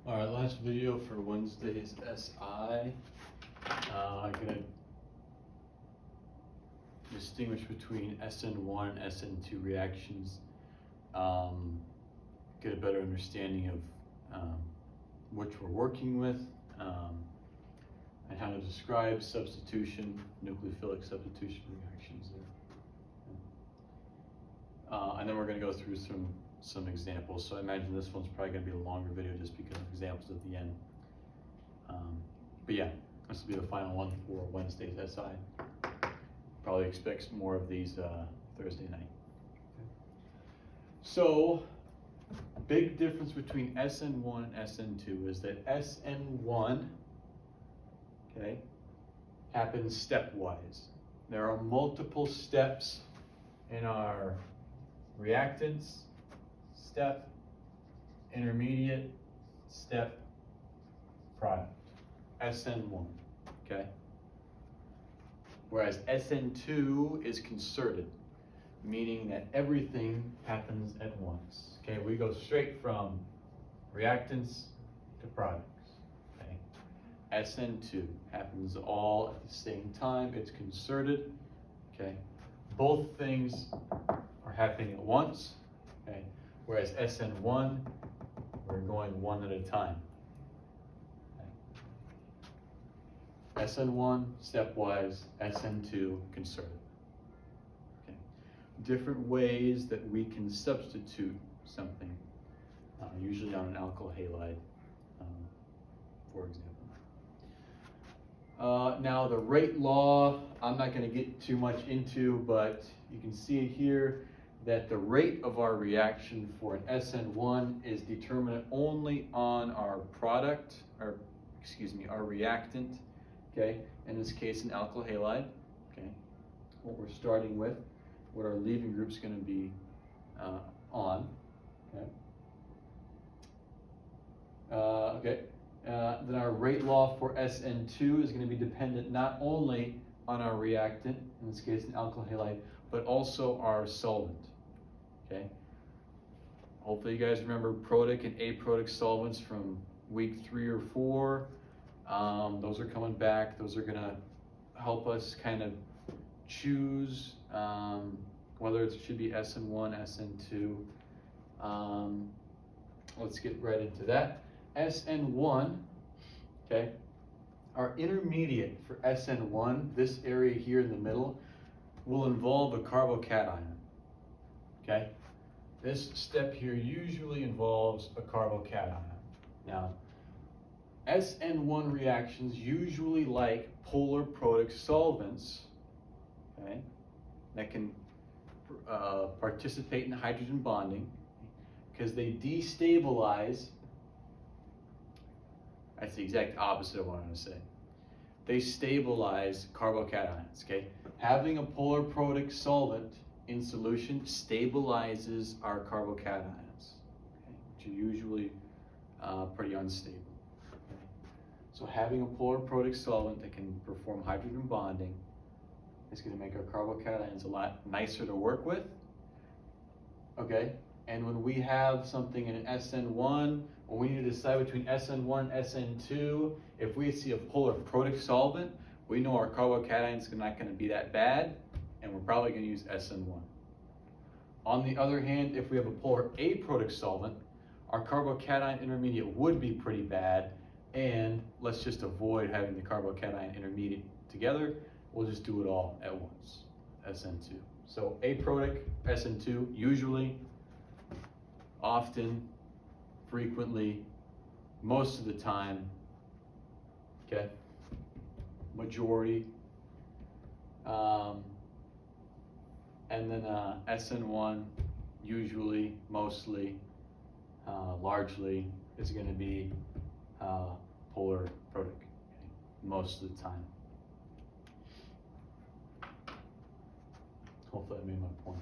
All right, last video for Wednesday's SI. I'm gonna distinguish between SN1 and SN2 reactions, get a better understanding of which we're working with, and how to describe substitution, nucleophilic substitution reactions there. And then we're gonna go through some examples. So I imagine this one's probably gonna be a longer video just because of examples at the end. But yeah, this will be the final one for Wednesday's SI. Probably expects more of these Thursday night. Okay. So, big difference between SN1 and SN2 is that SN1, okay, happens stepwise. There are multiple steps in our reactants, step, intermediate, step, product. SN1, okay? Whereas SN2 is concerted, meaning that everything happens at once. Okay, we go straight from reactants to products. Okay, SN2 happens all at the same time. It's concerted. Okay, both things are happening at once. Okay, whereas SN1, we're going one at a time. SN1 stepwise, SN2 concerted. Okay. Different ways that we can substitute something, usually on an alkyl halide, for example. Now the rate law, I'm not going to get too much into, but you can see here that the rate of our reaction for an SN1 is determined only on our product, or our reactant. Okay, in this case, an alkyl halide. Okay, what we're starting with, what our leaving group is going to be on. Okay. Then our rate law for SN2 is going to be dependent not only on our reactant, in this case, an alkyl halide, but also our solvent. Okay. Hopefully, you guys remember protic and aprotic solvents from week 3 or 4. Those are coming back. Those are going to help us kind of choose whether it should be SN1, SN2. Let's get right into that. SN1, okay, our intermediate for SN1, this area here in the middle, will involve a carbocation. Okay, this step here usually involves a carbocation. Now, SN1 reactions usually like polar protic solvents, okay, that can participate in hydrogen bonding because they destabilize. That's the exact opposite of what I'm going to say. They stabilize carbocations, okay? Having a polar protic solvent in solution stabilizes our carbocations, okay, which are usually pretty unstable. So having a polar protic solvent that can perform hydrogen bonding is going to make our carbocations a lot nicer to work with. Okay, and when we have something in an SN1, when we need to decide between SN1 and SN2, if we see a polar protic solvent, we know our carbocations are not going to be that bad, and we're probably going to use SN1. On the other hand, if we have a polar aprotic solvent, our carbocation intermediate would be pretty bad. And let's just avoid having the carbocation intermediate together. We'll just do it all at once, SN2. So aprotic, SN2, usually, often, frequently, most of the time, okay, majority. And then SN1, usually, mostly, largely, is going to be polar protic, okay, most of the time. Hopefully I made my point.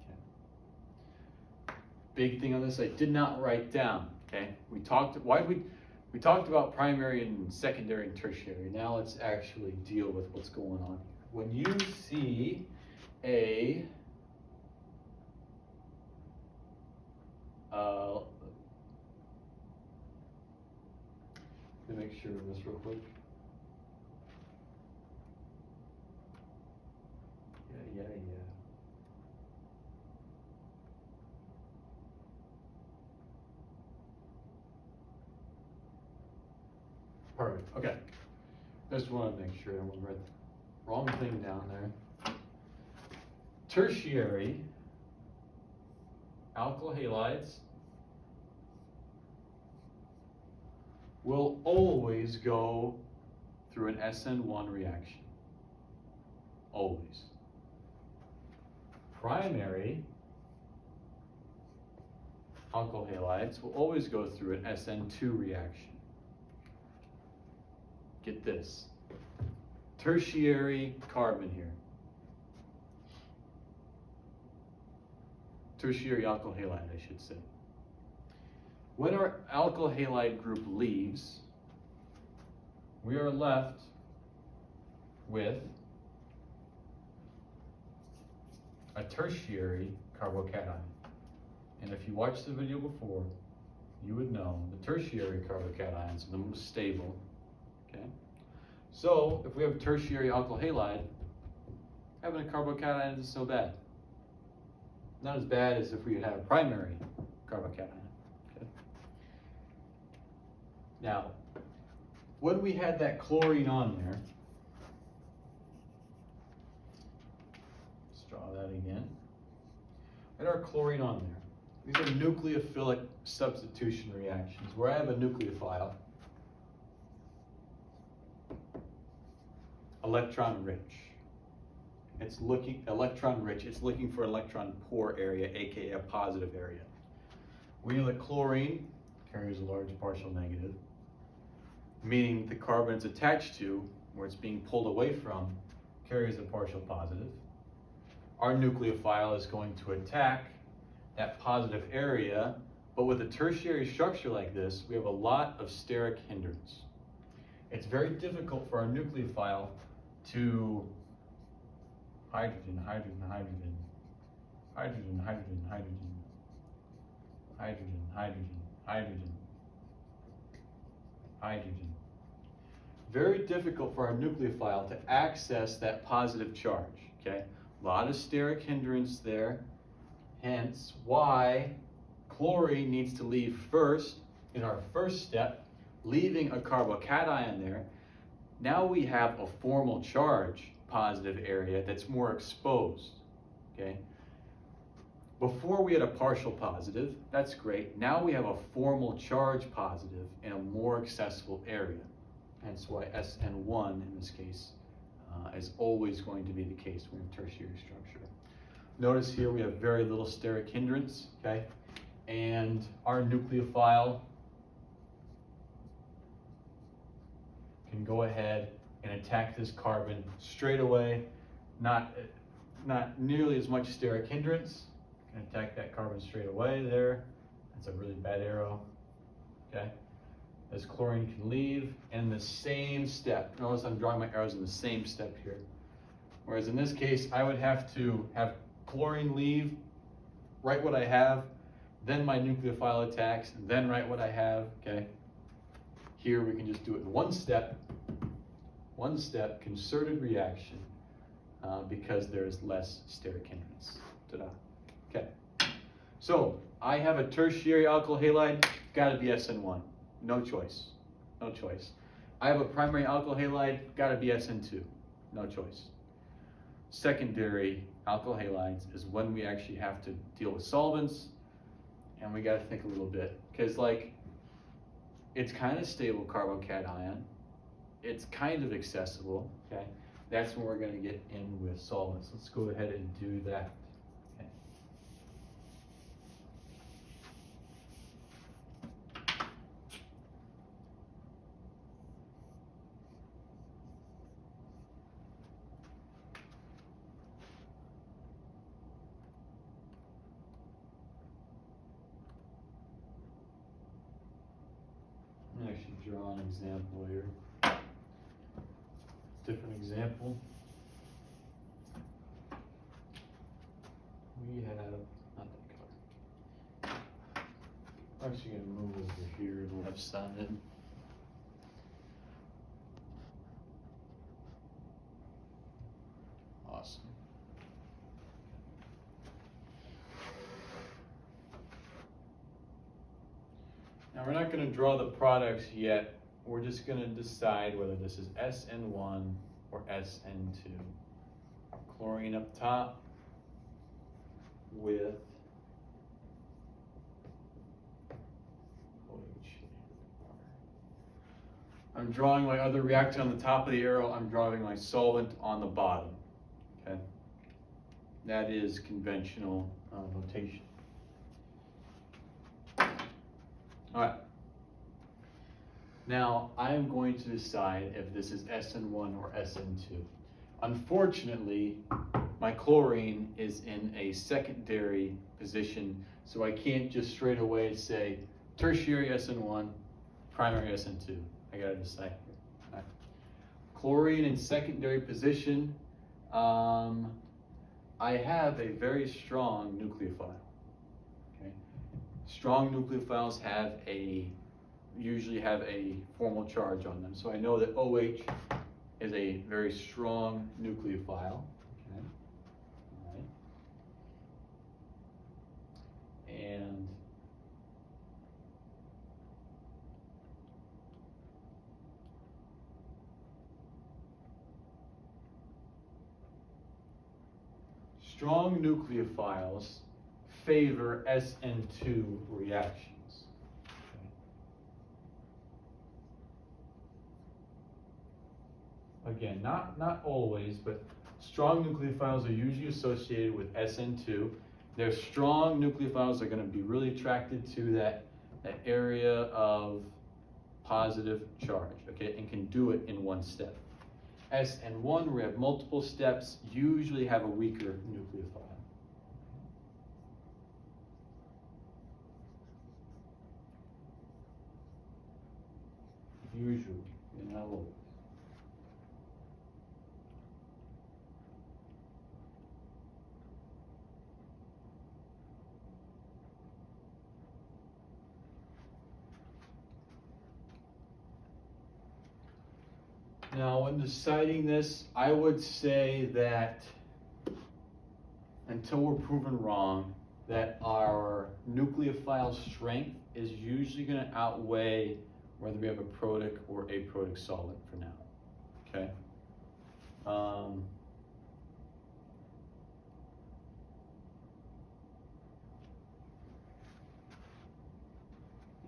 Okay. Big thing on this I did not write down. Okay, we talked about primary and secondary and tertiary. Now let's actually deal with what's going on here. When you see a make sure of this real quick. Yeah. Perfect, okay. Just want to make sure I won't write the wrong thing down there. Tertiary alkyl halides will always go through an SN1 reaction. Always. Primary alkyl halides will always go through an SN2 reaction. Get this. Tertiary carbon here. Tertiary alkyl halide, I should say. When our alkyl halide group leaves, we are left with a tertiary carbocation. And if you watched the video before, you would know the tertiary carbocations are the most stable. Okay? So, if we have tertiary alkyl halide, having a carbocation isn't so bad. Not as bad as if we had a primary carbocation. Okay? Now, when we had that chlorine on there, let's draw that again. We had our chlorine on there. These are nucleophilic substitution reactions where I have a nucleophile, electron rich. It's looking electron rich. It's looking for electron poor area, aka a positive area. We know that chlorine carries a large partial negative, meaning the carbon it's attached to, where it's being pulled away from, carries a partial positive. Our nucleophile is going to attack that positive area, but with a tertiary structure like this, we have a lot of steric hindrance. It's very difficult for our nucleophile to hydrogen, hydrogen, hydrogen, hydrogen, hydrogen, hydrogen, hydrogen, hydrogen, hydrogen, hydrogen. Very difficult for our nucleophile to access that positive charge, okay? A lot of steric hindrance there, hence why chlorine needs to leave first in our first step, leaving a carbocation there. Now we have a formal charge positive area that's more exposed, okay? Before we had a partial positive, that's great. Now we have a formal charge positive in a more accessible area. Hence why SN1 in this case is always going to be the case when we have tertiary structure. Notice here we have very little steric hindrance, okay? And our nucleophile can go ahead and attack this carbon straight away. Not nearly as much steric hindrance. Can attack that carbon straight away there. That's a really bad arrow, okay? As chlorine can leave, and the same step. Notice I'm drawing my arrows in the same step here. Whereas in this case, I would have to have chlorine leave, write what I have, then my nucleophile attacks, and then write what I have, okay? Here we can just do it in one step, concerted reaction, because there's less steric hindrance. Ta-da. Okay. So I have a tertiary alkyl halide, gotta be SN1. No choice. No choice. I have a primary alkyl halide, gotta be SN2. No choice. Secondary alkyl halides is when we actually have to deal with solvents, and we gotta think a little bit. Because like, it's kind of stable carbocation. It's kind of accessible, okay? That's when we're gonna get in with solvents. Let's go ahead and do that. Okay. I'm gonna actually draw an example here. Different example. We have, not that color. I'm actually gonna move over here and we'll have sun in. Now we're not going to draw the products yet. We're just going to decide whether this is SN1 or SN2. Chlorine up top with OH. I'm drawing my other reactant on the top of the arrow. I'm drawing my solvent on the bottom. Okay, that is conventional notation. All right. Now I'm going to decide if this is SN1 or SN2. Unfortunately, my chlorine is in a secondary position, so I can't just straight away say tertiary SN1, primary SN2. I gotta decide here. Right. Chlorine in secondary position, I have a very strong nucleophile. Okay. Strong nucleophiles usually have a formal charge on them. So I know that OH is a very strong nucleophile. Okay. All right. And strong nucleophiles favor SN2 reactions. Again, not always, but strong nucleophiles are usually associated with SN2. Their strong nucleophiles are going to be really attracted to that area of positive charge, okay, and can do it in one step. SN1, we have multiple steps, usually have a weaker nucleophile. Usually, not always. Now, when deciding this, I would say that until we're proven wrong, that our nucleophile strength is usually going to outweigh whether we have a protic or aprotic solvent for now. Okay.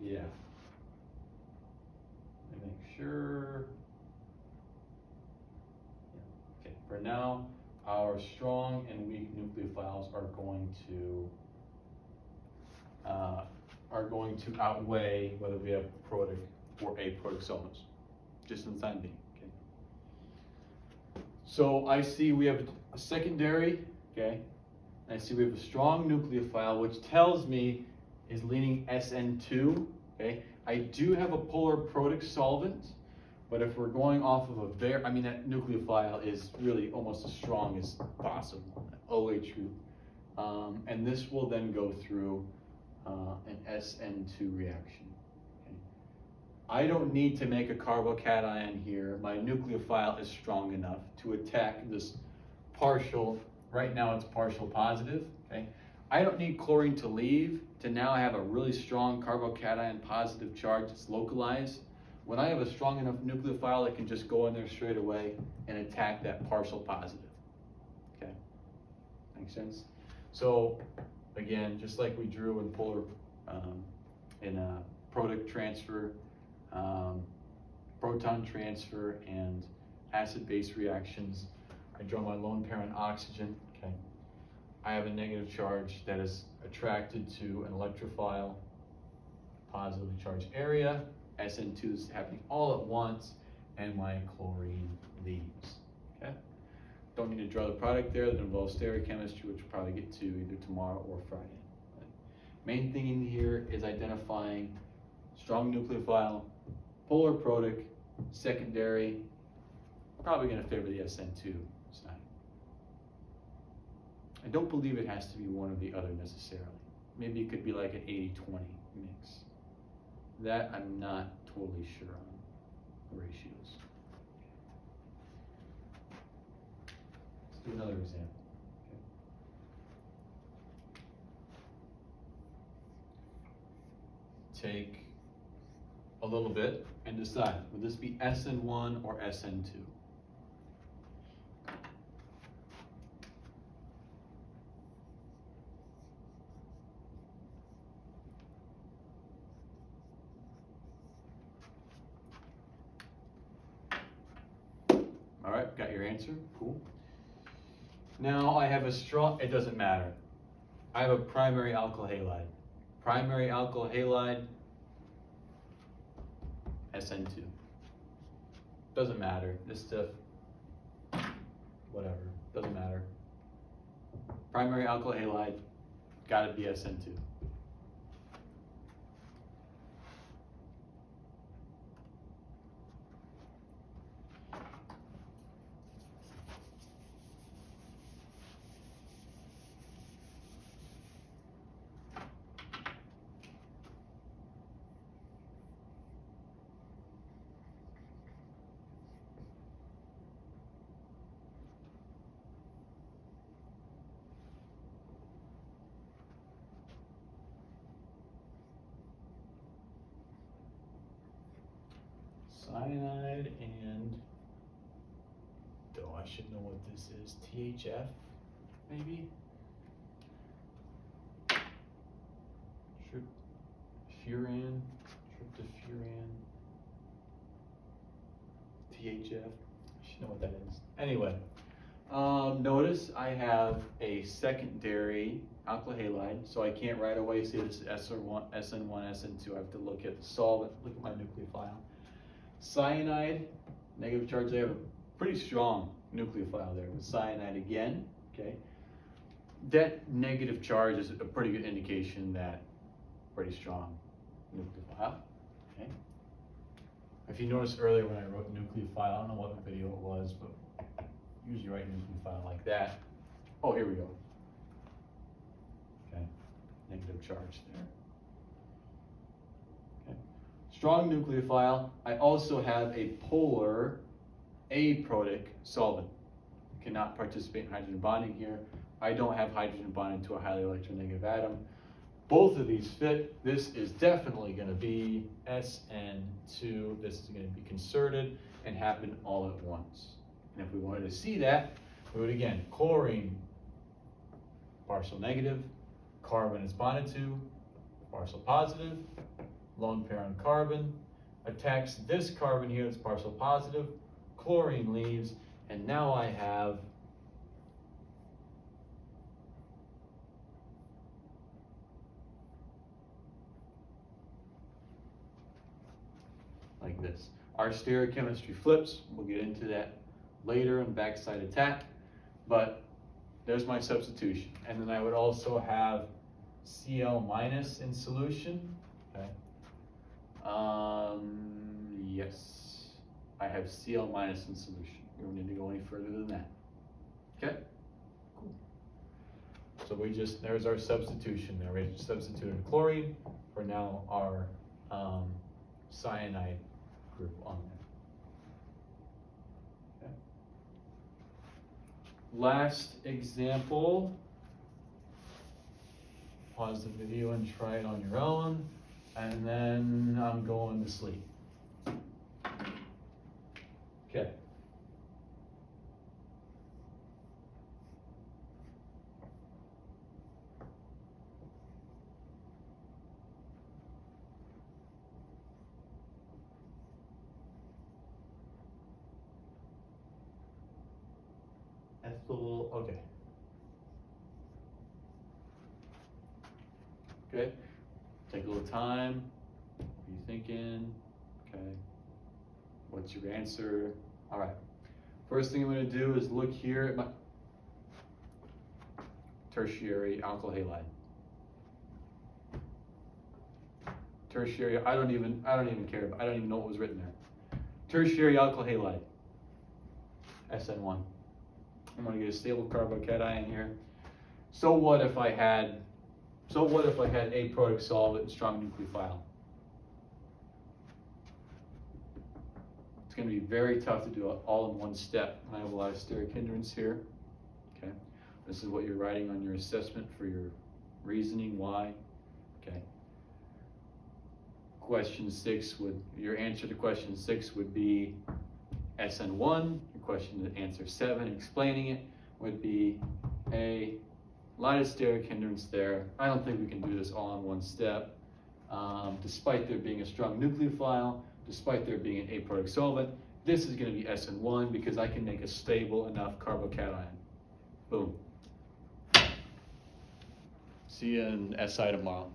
Yeah. Let me make sure. Okay, for now, our strong and weak nucleophiles are going to outweigh whether we have protic or aprotic solvents, just in the time being. Okay. So I see we have a secondary, okay, and I see we have a strong nucleophile, which tells me is leaning SN2. Okay, I do have a polar protic solvent. But if we're going off of that nucleophile is really almost as strong as possible, OH group. And this will then go through an SN2 reaction. Okay. I don't need to make a carbocation here. My nucleophile is strong enough to attack this partial, right now it's partial positive. Okay. I don't need chlorine to leave to now have a really strong carbocation positive charge that's localized. When I have a strong enough nucleophile, it can just go in there straight away and attack that partial positive. Okay, makes sense? So again, just like we drew in polar, in protic transfer, proton transfer, and acid-base reactions, I draw my lone parent oxygen. Okay, I have a negative charge that is attracted to an electrophile, positively charged area. SN2 is happening all at once, and my chlorine leaves. Okay? Don't need to draw the product there that involves stereochemistry, which we'll probably get to either tomorrow or Friday. But main thing in here is identifying strong nucleophile, polar protic, secondary. Probably going to favor the SN2 side. I don't believe it has to be one or the other necessarily. Maybe it could be like an 80-20 mix. That I'm not totally sure on the ratios. Let's do another example. Okay. Take a little bit and decide, would this be SN1 or SN2? All right, got your answer, cool. Now I have a strong, it doesn't matter. I have a primary alkyl halide. Primary alkyl halide, SN2. Doesn't matter, this stuff, whatever, doesn't matter. Primary alkyl halide, gotta be SN2. Cyanide and, I should know what this is, THF, maybe? Tryptophan, THF, I should know what that is. Anyway, notice I have a secondary alkyl halide, so I can't right away say this is SN1, SN2. I have to look at the solvent, look at my nucleophile. Cyanide, negative charge there, pretty strong nucleophile there with cyanide again, okay? That negative charge is a pretty good indication that pretty strong nucleophile, okay? If you noticed earlier when I wrote nucleophile, I don't know what video it was, but usually write nucleophile like that. Oh, here we go. Okay, negative charge there. Strong nucleophile. I also have a polar aprotic solvent. Cannot participate in hydrogen bonding here. I don't have hydrogen bonding to a highly electronegative atom. Both of these fit. This is definitely going to be SN2. This is going to be concerted and happen all at once. And if we wanted to see that, we would again, chlorine, partial negative, carbon is bonded to, partial positive, lone pair on carbon, attacks this carbon here that's partial positive, chlorine leaves, and now I have like this. Our stereochemistry flips, we'll get into that later in backside attack, but there's my substitution. And then I would also have Cl minus in solution, okay? Yes, I have Cl minus in solution. We don't need to go any further than that. Okay, cool. So there's our substitution there. We substituted chlorine for now our cyanide group on there. Okay. Last example. Pause the video and try it on your own. And then I'm going to sleep. Okay. Ethyl, okay. Okay. Take a little time. What are you thinking? Okay. What's your answer? All right. First thing I'm going to do is look here at my tertiary alkyl halide. Tertiary, I don't even care. I don't even know what was written there. Tertiary alkyl halide. SN1. I'm going to get a stable carbocation here. So what if I had aprotic solvent and strong nucleophile? It's going to be very tough to do it all in one step. I have a lot of steric hindrance here. Okay, this is what you're writing on your assessment for your reasoning why. Okay, your answer to question 6 would be SN1. Your question to answer 7, explaining it, would be A, light steric hindrance there. I don't think we can do this all in one step. Despite there being a strong nucleophile, despite there being an aprotic solvent, this is going to be SN1 because I can make a stable enough carbocation. Boom. See you in SI tomorrow.